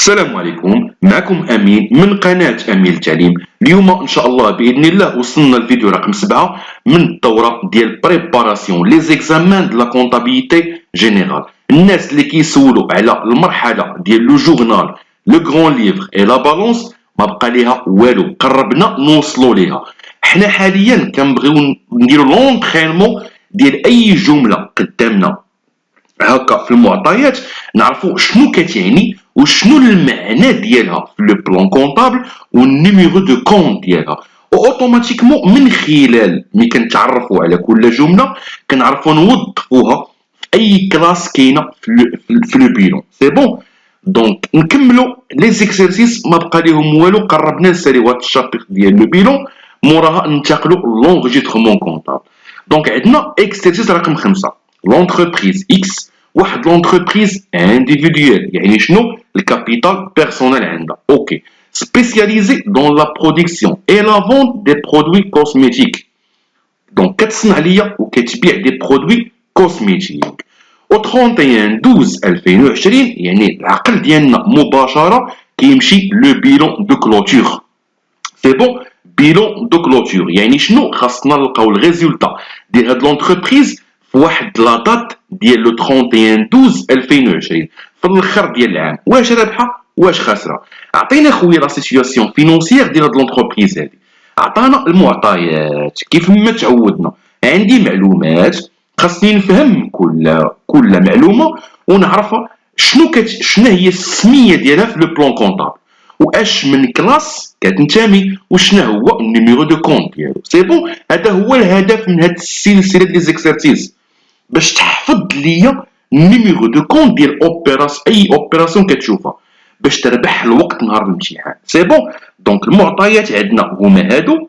السلام عليكم، معكم أمين من قناة أمين التعليم. اليوم إن شاء الله بإذن الله وصلنا الفيديو رقم 7 من الدورة ديال بريباراسيون لي زيكزامان دو لا كونطابيليتي جينيرال. الناس اللي كيسولوا على المرحلة ديال لو جورنال لو غران ليفر اي لا بالونس ما بقى ليها والو، قربنا نوصلوا ليها. حنا حاليا كنبغيو نديرو لونطرينمون ديال أي جملة قدامنا هكا في المعطيات، نعرفوا شنو كتعني وشنو المعنى ديالها في لو بلان كونطابل والنيميرو دو كونت ديالها. اوتوماتيكمون من خلال ملي كنتعرفوا على كل جمله كنعرفوا نوظفوها في اي كلاس كاينه في لو بيلون. سي بون، دونك نكملوا لي زيكسيرسيس، ما بقى ليهم والو، قربنا نساليو هاد الشابيتر ديال لو بيلون، موراها ننتقلوا لونجسترمون كونطابل. دونك عندنا اكسيرسيس رقم 5، لونتربريز اكس واحد لونتربريز انديفيديوال، يعني شنو الكابيتال بيرسونيل عندها. اوكي، سبيسياليزي دون لا برودكسيون اي لا فونت دي برودوي كوزميتيك، دونك كتصنع ليا وكتبيع دي برودوي كوزميتيك. و 31/12/2020 يعني العقل ديالنا مباشره كيمشي لو بيلون دو كلوتور. سي بون، بيلون دو كلوتور يعني شنو؟ خاصنا نلقاو الريزولتا ديال هاد لونتربريز في واحد لا دات ديال لو 31/12/2020 في الاخر ديال العام. واش رابحه واش خاسره؟ عطينا خويا لا سيتوياسيون فينونسيير ديال هاد لونتربريز هادي، عطانا المعطيات كيف ما تعودنا. عندي معلومات، خاصني نفهم كل معلومه ونعرف شنو هي السميه ديالها في لو بلان كونطابل، واش من كلاس كتنتمي، وشنو هو النيميرو دو كونت ديالو. سي بون، هذا هو الهدف من هاد السلسله ديال زيكسيرسيس، باش تحفظ ليا النيميرو دو كونت ديال اي اوبيراسيون كتشوفها باش تربح الوقت نهار الامتحان. سي بون، دونك المعطيات عندنا هما هادو،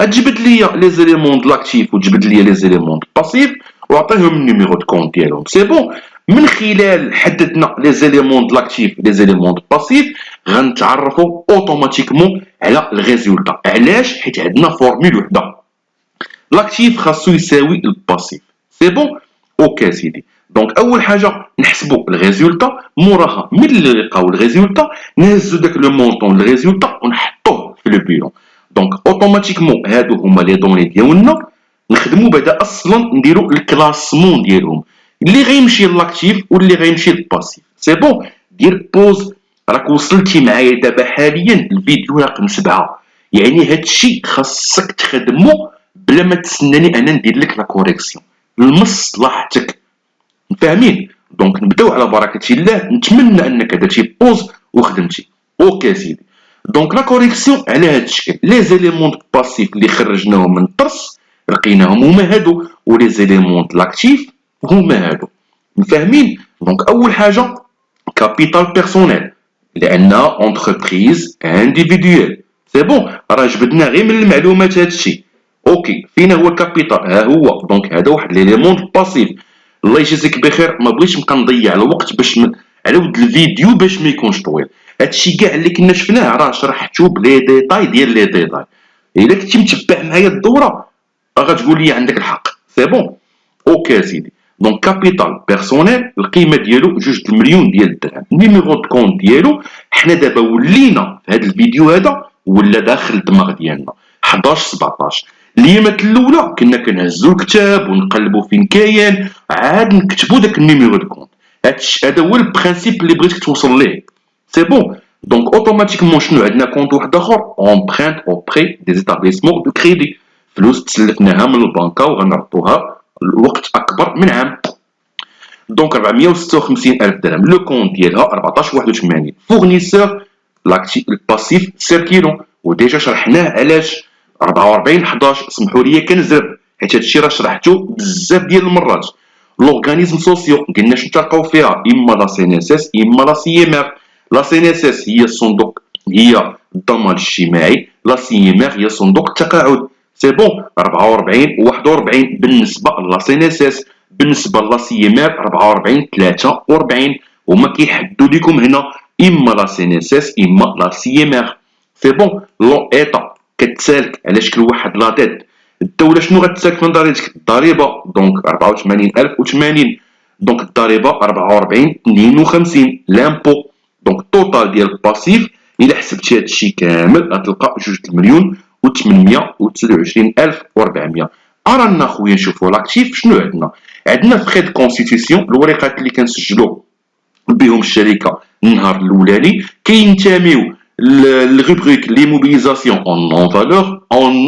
غتجبد ليا لي زيليمون د لاكتيف وتجبد ليا لي زيليمون د باسيف وعطيهم النيميرو دو كونت ديالهم. سي بون، من خلال حددنا لي زيليمون د لاكتيف لي زيليمون د باسيف غنتعرفوا اوتوماتيكمون على الريزولتا. علاش؟ حيت عندنا فورمول وحده، لاكتيف خاصو يساوي الباسيف. سي بون، اوكي سيدي. دونك اول حاجه نحسبوا الريزولتا، موراها ملي نلقاو الريزولتا نهزو داك لو مونطون الريزولتا ونحطوه في لو بيلون. دونك اوتوماتيكمون هادو هما لي دوني ديالنا، نخدموا بعدا اصلا نديروا الكلاسمون ديالهم اللي غيمشي للاكتيف واللي غيمشي للباسيف. سي بون، دير بوز، راك وصلتي معايا دابا حاليا الفيديو رقم 7، يعني هادشي خاصك تخدمو بلا ما تسناني انا ندير لك لا كوريكسيون لمصلحتك. فاهمين؟ دونك نبداو على بركه الله، نتمنى انك درتي بوز وخدمتي. اوكي سيدي، دونك لا كوريكسيون على هذا الشكل، لي زيليمون دو باسيف اللي خرجناهم من الطرس لقيناهم هما هادو، ولي زيليمون دو لاكتيف هما هادو. فاهمين؟ دونك اول حاجه كابيتال بيرسونيل، لان اونتربريز انديفيديوال. سي بون، راه جبدنا غير من المعلومات هادشي. اوكي، فين هو الكابيتال؟ ها هو. دونك هذا واحد ليليمون باسيف. الله يجازيك بخير، ما بغيتش نبقى نضيع الوقت على ود الفيديو باش ما يكونش طويل. هادشي كاع اللي كنا شفناه راه شرحتو بلي ديتاي ديال لي ديتاي. الا كنتي متبع معايا الدوره غتقول لي عندك الحق. سي بون، اوكي سيدي. دونك كابيتال بيرسونيل القيمه ديالو 2 مليون ديال الدرهم. نيميرو دو كونت ديالو حنا دابا ولينا في هذا الفيديو هذا ولا داخل الدماغ ديالنا 11/17. الايامات الاولى كنا كنهزو الكتاب ونقلبوا فين كاين، عاد نكتبوا داك النيميرو دو كونت. هذا هو البرانسيپ اللي بغيتك توصل ليه. سي بون، دونك اوتوماتيكمون شنو عندنا؟ كونت واحد اخر، امبرانت اوبري دي زيتابليسمون دو كريدي، فلوس تسلفناها من البنكه وغنردوها الوقت اكبر من عام. دونك 456,000 درهم. لو كونت ديالها 14/81. فورنيسور الباسيف سيركيلون، وديجا شرحناه علاش 44/11. سمحوا لي كنزرب حيت هادشي راه شرحته بزاف ديال المرات. لورغانيزم سوسيو قلنا شنو تلقاو فيها، اما لا سي ان اس اس اما لا سي ام ار. لا سي ان اس اس هي الصندوق، هي الضمان الاجتماعي، لا سي ام ار هي صندوق التقاعد. سي بون، 44 و41 بالنسبه لا سي ان اس اس. بالنسبه لا سي ام ار 44 43 هما كيحدوا لكم هنا اما لا سي ان اس اس اما لا سي ام ار. سي بون، لون ايتا كتسالك على شكل واحد لا ديت. الدوله شنو غتسالك من ضريبتك؟ الضريبه دونك 84,080. دونك الضريبه 44 52. لامبو دونك التوتال ديال الباسيف الا حسبتي هادشي كامل غتلقى 2,829,400. ارانا خويا نشوفوا لاكتيف شنو عندنا. عندنا في خيط كونستيتيسيون الورقات اللي كنسجلوا بهم الشركه النهار الاولاني كينتميو للغوبريك لي موبيليزاسيون اون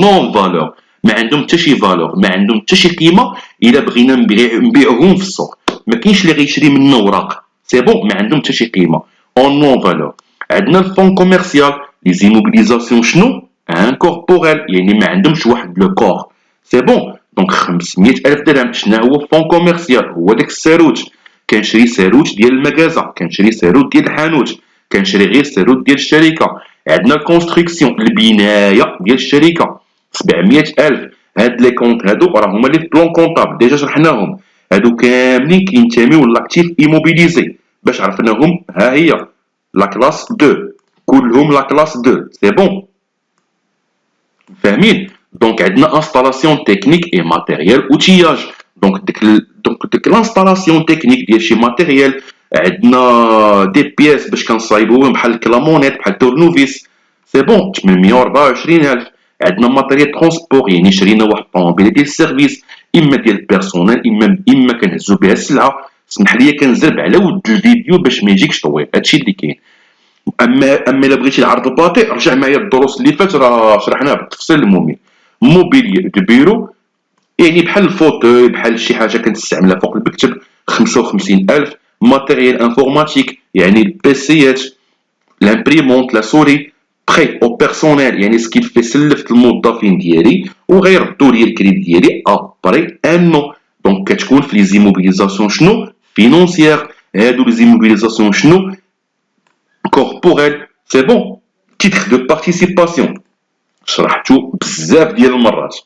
نون فالور. ما عندهم حتى شي فالور، ما عندهم حتى شي قيمه الا بغينا نبيعوهم في السوق. ما كاينش اللي غيشري منا وراق، سي بون، ما عندهم حتى شي قيمه اون نون فالور. عندنا الفون كوميرسيال لي زيموبيليزاسيون شنو انكوربوريل، يعني ما عندهمش واحد لو كور، سي بون. دونك 500,000 درهم. شنو هو فون كوميرسيال؟ هو داك الساروت، كنشري ساروت ديال المكازا، كنشري ساروت ديال الحانوت، كنشري غير ساروت ديال الشركه. عندنا الكونستركسيون البنايه ديال الشركه 700,000. هاد لي كونط هادو راه هما لي بلون كونطابل ديجا شرحناهم، هادو كاملين كينتميو لاكتيف ايموبيليزي باش عرفناهم. ها هي لا كلاس 2، كلهم لا كلاس 2، سي بون فاهمين. دونك عندنا انستالاسيون تكنيك اي ماتيريال اوتياج. دونك ديك الانستالاسيون تكنيك ديال شي ماتيريال، عندنا دي بياس باش كنصايبوهم بحال الكلامونيت بحال التورنوفيس، سي بون 824,000. عندنا ماتيريال ترونسبور، يعني شرينا واحد الطوموبيل ديال السيرفيس، اما ديال البيرسونيل اما كنهزو بها السلعه. سمح لي كنزرب على ود الفيديو باش ما يجيكش طويل، هادشي اللي كاين. اما الا بغيتي العرض الباطئ رجع معايا الدروس اللي فات راه شرحناها بالتفصيل الممل. موبيلي دو بيرو يعني بحال الفوتوي، بحال شي حاجه كنستعملها فوق المكتب 55,000. ماتيريال انفورماتيك يعني البيسيات، لامبريمونت، لا سوري. بخي او بيرسونيل يعني سكيل في سلفت الموظفين ديالي وغيردوا لي الكريدي ديالي ابري ان نو. دونك كتكون في لي زيموبيليزاسيون شنو فينونسيير. هادو لي زيموبيليزاسيون شنو corporel, c'est bon. Titre de participation شرحتو بزاف ديال المرات.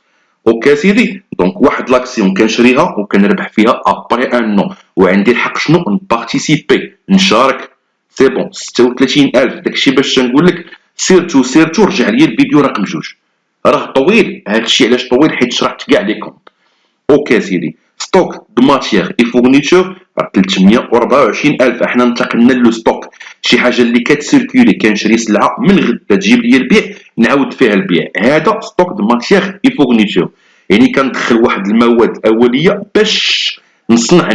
اوكي سيدي. دونك واحد لاكسيون كنشريها وكنربح فيها ابري ان نو، وعندي الحق شنو نبارتيسيبي نشارك، سي بون 36,000. داكشي باش نقول لك سيرتو رجع لي الفيديو رقم 2، راه طويل. هادشي علاش طويل؟ حيت شرحت كاع لي كونط. اوكي سيدي. ستوك دو ماتيير اي فورنيتور 324,000. احنا انتقلنا لو ستوك، شي حاجه اللي كتسيركولي، كنشري سلعه من غدا تجيب لي البيع نعاود فيها البيع. هذا ستوك دو ماتيير اي فورنيتور، يعني كندخل واحد المواد الاوليه باش نصنع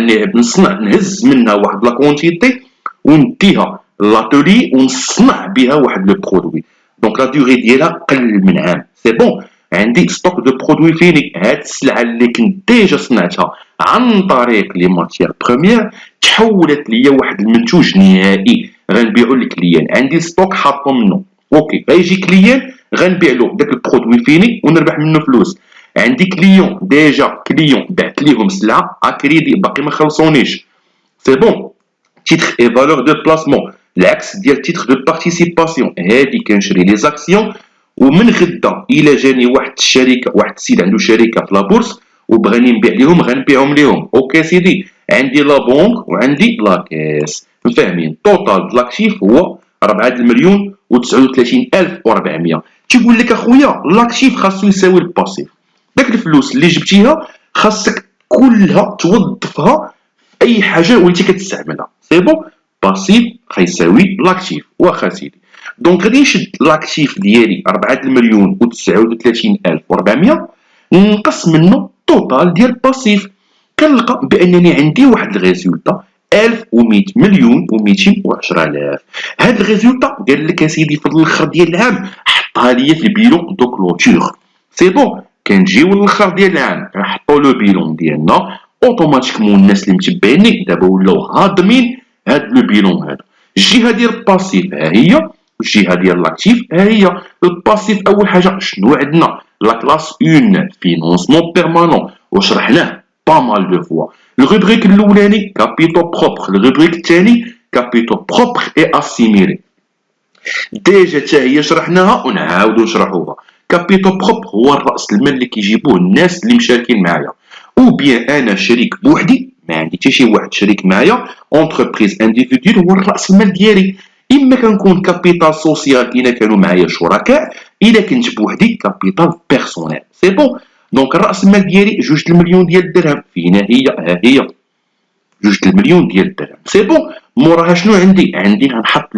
نهز منها واحد لا كونتيتي ونديها لاتولي ونصنع بها واحد لو برودوي. دونك لا ديوري ديالها قل من عام، سي بون. عندي ستوك دو برودوي فيني، هاد السلعه اللي كنت ديجا صنعتها عن طريق لي ماتيير بروميير تحولت ليا واحد المنتوج نهائي غنبيعو للكليان. عندي ستوك حاطو منه، اوكي غيجي كليان غنبيع له داك البرودوي فيني ونربح منه فلوس. عندي كليون ديجا بعت ليهم سلعه اكريدي باقي ما خلصونيش، سي بون. تيتر اي فالور دو بلاسمون العكس ديال تيتر دو بارتيسيباسيون، هادي كنشري لي زاكسيون ومن غدا الا جاني واحد الشركه، واحد السيد عنده شركه في لابورس وبغاني نبيع ليهم غنبيعهم ليهم. اوكي سيدي. عندي لا بونك وعندي لا كيس، فاهمين. توتال لاكتيف هو 4,039,400. تيقول لك اخويا لاكتيف خاصو يساوي الباسيف. داك الفلوس اللي جبتيها خاصك كلها توظفها في اي حاجه وليتي كتستعملها، سي بون. باسيف غيساوي لاكتيف. واخا سيدي. دونك غادي نشد لاكتيف ديالي 4,039,400 نقص منه التوتال ديال الباسيف، كنلقى بانني عندي واحد الريزولتا 1,100 مليون و210,000. هاد الريزولتا قال لك اسيدي في الاخر ديال العام حطها ليا في البيلون دو كلوتور، سي بون. كنجيو للاخر ديال العام نحطو لو بيلون ديالنا اوتوماتيكمون. الناس اللي متبعيني دابا ولاو هاضمين هاد لو بيلون هذا. الجهه ديال الباسيف ها هي، الجهه ديال لاكتيف ها هي. الباسيف اول حاجه شنو عندنا؟ لا كلاس 1 فينونسمون بيرمانون وشرحناه با مال دو فوا. الروبريك الاولاني كابيتو بروبر، الروبريك الثاني كابيتو بروبر اي اسيميلي. ديجا حتى هي شرحناها ونعاودو نشرحوها. كابيتو بروبر هو الراس المال اللي كيجيبوه الناس اللي مشاركين معايا، او بيان انا شريك بوحدي ما عندي حتى شي واحد شريك معايا، اونتربريز انديفيدويل هو الراس المال ديالي. اما كنكون كابيتال سوسيال الا كانوا معايا شركاء، الا كنت بوحدي كابيتال بيرسونيل، سي بون. دونك الراس المال ديالي 2 المليون ديال الدرهم. فينا هي؟ ها هي 2 المليون ديال الدرهم، سي بون. موراها شنو عندي غنحط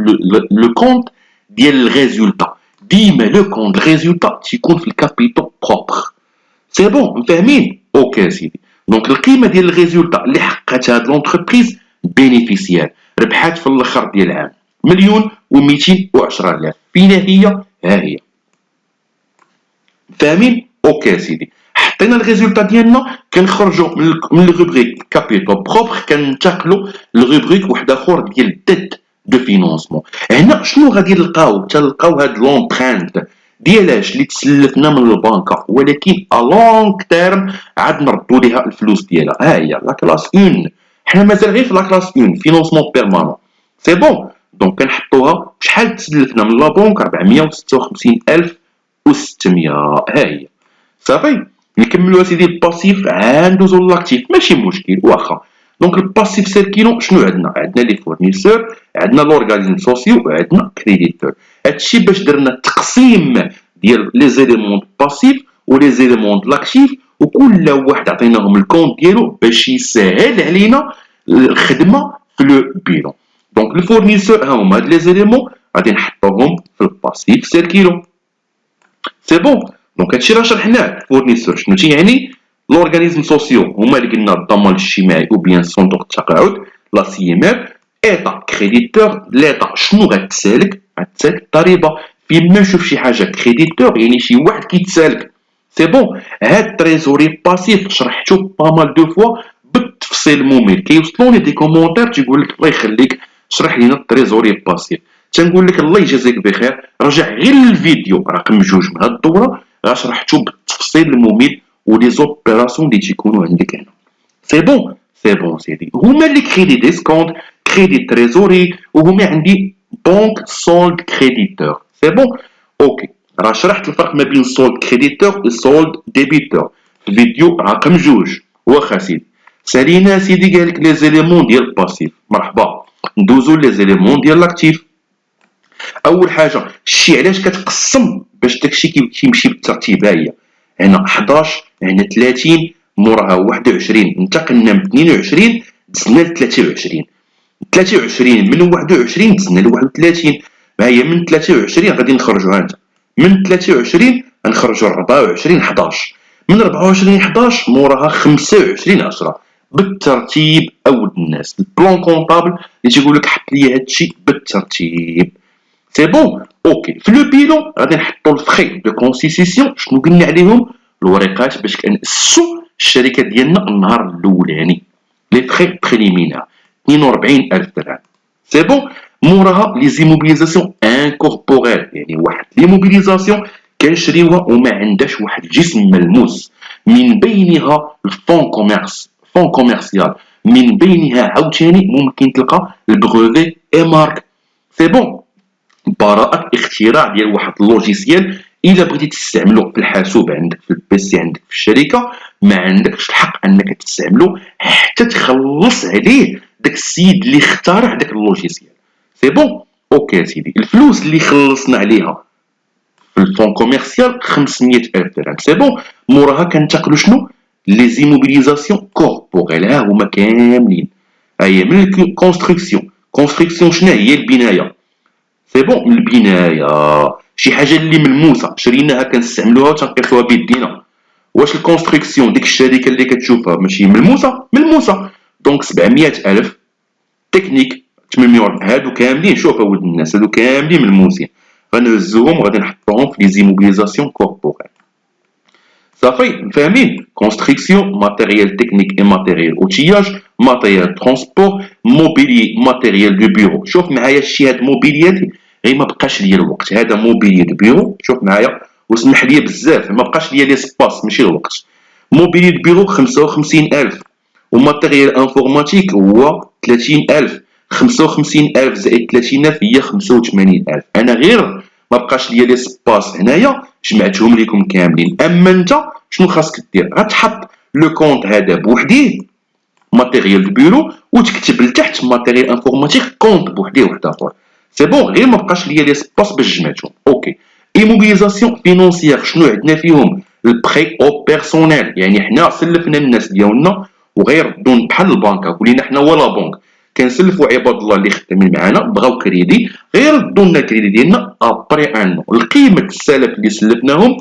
لو كونت ديال الريزولتا. ديما لو كونت الريزولتا تيكون في الكابيتو بروبر. سي بون مفاهمين؟ اوكي سيدي. دونك القيمه ديال الريزولتا اللي حققتها هاد لونتربريز بينيفيسيار ربحات في الاخر ديال العام 1,210,000. فين هي؟ ها هي. فاهمين؟ اوكي سيدي. حطينا الريزولتا ديالنا كنخرجوا من الروبريك كابيتو بروبر كننتقلوا للروبريك واحد اخر ديال ديت دو فينونسمون. هنا شنو غادي نلقاو؟ تلقاو هاد لونبرانت ديالاش اللي تسلفنا من البنكه ولكن ا لونغ تيرم عاد نردوا ليها الفلوس ديالها. ها هي لا كلاس 1. حنا مازال غير في لا كلاس 1 فينونسمون بيرمانون. سي بون. دونك كنحطوها شحال تسلفنا من لا بنك 456,600. ها هي صافي. نكملوا اسيدي الباسيف عند ندوزو لاكتيف ماشي مشكل واخا. دونك الباسيف سيركيلون شنو عندنا؟ عندنا لي فورنيسور، عندنا لورغانيزم سوسيو، وعندنا كريديتور. هادشي باش درنا التقسيم ديال لي زيليمون باسيف ولي زيليمون لاكتيف، وكل واحد عطيناهم الكونت ديالو باش يسهل علينا الخدمه في لو بيلون. دونك الفورنيسور ها هما هاد لي زيليمون غادي نحطوهم في الباسيف سيركيلون. سي بون. دونك هادشي راه شرحناه. فورنيسور شنو تيعني؟ لورغانيزم سوسيو هما اللي قلنا الضمان الاجتماعي او بيان صندوق التقاعد لا سي ام ار. ايطا كريديتور، ليطا شنو غتسالك؟ غتسالك الضريبه. فين ما نشوف شي حاجه كريديتور يعني شي واحد كيتسالك. سي بون. هاد تريزوري باسيف شرحتو با مال دو فوا بالتفصيل ممل. كيوصلوني دي كومونتير تيقول لك الله يخليك شرح لينا التريزوري باسيف. تنقول لك الله يجازيك بخير، رجع غير الفيديو رقم 2 من هاد الدوره راه شرحتو بالتفصيل الممل ولي زوبيراسيون اللي تيكونوا عندك هنا. سي بون. سي بون سيدي. هما اللي كريدي ديسكونت، كريدي تريزوري، وهما عندي بنك سولد كريديتور. سي بون. اوكي. راه شرحت الفرق ما بين سولد كريديتور و سولد ديبيتور في الفيديو رقم 2. واخا سيدي. سالينا سيدي قالك لي زيليمون ديال الباسيف. مرحبا. ندوزو لي زيليمون ديال لاكتيف. اول حاجه شتي علاش كتقسم باش داكشي كيمشي بالترتيب. ها هي هنا 11 هنا 30 موراها 21 انتقلنا من 22 دزنا ل 23. 23 من 21 دزنا ل 31. ها هي من 23 غادي نخرجوا ها انت من 23 غنخرجوا 24 11. من 24 11 موراها 25 10 بالترتيب. اود الناس البلان كونطابل اللي تيقول لك حط لي هادشي بالترتيب. سي بون. اوكي. في لو بيلون غادي نحطو الفخي دو كونستيتيسيون. شنو قلنا عليهم؟ الورقات باش كنأسسو الشركه ديالنا النهار الاولاني. لي فخي بريليمينار 42,000 درهم. سي بون. موراها لي زيموبيليزاسيون انكوربوريل يعني واحد ليموبيليزاسيون كنشريوها وما عندهاش واحد الجسم ملموس. من بينها الفون كوميرس، فون كوميرسيال. من بينها عاوتاني ممكن تلقى البروفي اي مارك. سي بون. براءة اختراع ديال واحد اللوجيسيال الا بغيتي تستعملو في الحاسوب عندك في البيسي عندك في الشركه ما عندكش الحق انك تستعملو حتى تخلص عليه داك السيد اللي اخترع داك اللوجيسيال. سي بون. اوكي سيدي. الفلوس اللي خلصنا عليها في الفون كوميرسيال 500,000 درهم. سي بون. موراها كنتقلو شنو؟ لي زيموبيليزاسيون كوربوريل. ها هما كاملين. ها هي من الكونستركسيون. كونستركسيون شنو هي؟ البنايه. سي بون. البنايه شي حاجه اللي ملموسه شريناها كنستعملوها وتنقيسوها بيدينا. واش الكونستركسيون ديك الشركه اللي كتشوفها ماشي ملموسه؟ ملموسه. دونك 700,000 تكنيك 800 هادو كاملين. شوف اولاد الناس هادو كاملين ملموسين غنهزوهم وغادي نحطوهم في لي زيموبيليزاسيون كوربوريل. صافي فاهمين؟ كونستركسيون ماتيريال تكنيك اي ماتيريال اوتياج ماتيريال ترونسبور موبيلي ماتيريال دو بيرو. شوف معايا الشي هاد موبيلياتي غير ما بقاش ليا الوقت. هذا موبيلي دو بيرو. شوف معايا وسمح لي بزاف ما بقاش ليا ليسباس ماشي الوقت. موبيلي دو بيرو 55,000 وماتيريال انفورماتيك هو 30,000. 55,000 زائد 30,000 هي 85,000. انا غير ما بقاش ليا ليسباس هنايا جمعتهم لكم كاملين. اما انت شنو خاصك دير؟ غتحط لو كونت هذا بوحديه ماتيريال دو بيرو وتكتب لتحت ماتيريال انفورماتيك كونت بوحديه واحد اخر. سي بون. غير ما بقاش ليا ليسباس باش جمعتهم. اوكي. ايموبيليزاسيون فينونسيير شنو عندنا فيهم؟ البري او بيرسونيل يعني حنا سلفنا الناس ديالنا وغيردون بحال البنكه ولينا حنا ولا بنك كنسلفوا عباد الله اللي خدامين معانا بغاو كريدي غير ردوا لنا الكريدي ديالنا ابري ان القيمه السلف اللي سلفناهم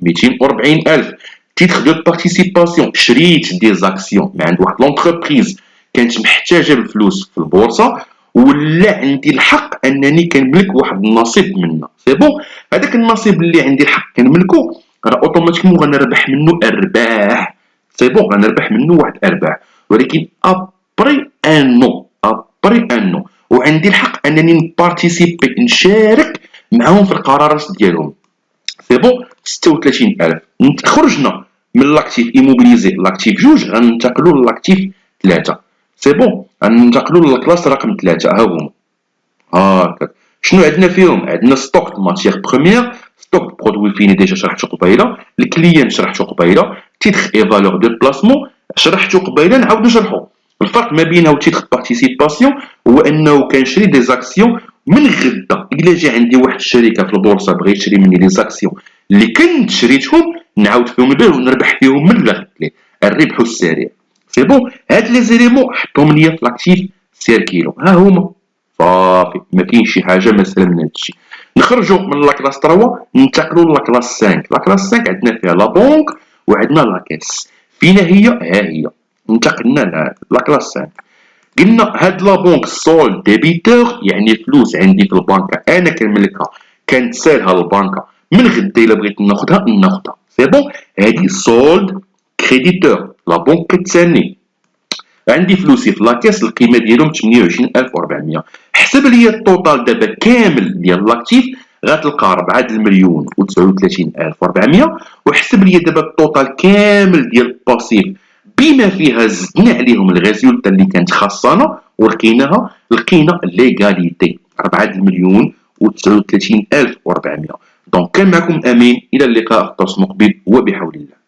240,000. تيتر دو بارتيسيباسيون شريت دي زاكسيون من عند واحد لونتربريز كانت محتاجه الفلوس في البورصه ولا عندي الحق انني كنملك واحد النصيب منها. سي بون هذاك النصيب اللي عندي الحق كنملكو راه اوتوماتيكمون غنربح منه ارباح. سي بون غنربح منه واحد ارباح ولكن ابري ان نو وعندي الحق انني نبارتيسيبي نشارك معاهم في القرارات ديالهم. سي بون 36,000 خرجنا من لاكتيف ايموبيليزي لاكتيف جوج غننتقلوا لاكتيف 3. سي بون غننتقلوا للكلاس رقم 3 ها هما هاكا. شنو عندنا فيهم؟ عندنا ستوك د ماتيير بروميير ستوك برودوي فيني ديجا شرحتو قبيله الكليان شرحتو قبيله تيتر اي فالور دو بلاسمون شرحتو قبيله نعاود نشرحو. الفرق ما بينه وتيتر بارتيسيباسيون هو انه كنشري دي زاكسيون من غدا الا جا عندي واحد الشركه في البورصه بغى يشري مني لي زاكسيون اللي كنت شريتهم نعاود فيهم البيع ونربح فيهم من الاخر الربح السريع. سي بون هاد لي زيليمون حطهم ليا في لاكتيف سيركيلو ها هما صافي ما كاينش شي حاجه مساله من هادشي. نخرجوا من لا كلاس 3 ننتقلوا لا كلاس 5. لا كلاس 5 عندنا فيها لا بونك وعندنا لا كاس. فين هي؟ ها هي انتقلنا لا كلاس 5. قلنا هاد لا بونك سول ديبيتور يعني فلوس عندي في البنكه انا كنملكها كنتسالها للبنكه من غدا الا بغيت ناخذها ناخذها. سي بون هادي سولد كريديتور لا بونك كتسالني عندي فلوسي في لاكاس القيمه ديالهم 28,400. حسب لي التوتال دابا كامل ديال لاكتيف غتلقى 4,039,400 وحسب لي دابا التوتال كامل ديال الباسيف بما فيها زدنا عليهم الغيزولتا اللي كانت خاصنا ولقيناها لقينا ليغاليتي 4,039,400. دونك كان معكم امين الى اللقاء في الدرس المقبل وبحول الله.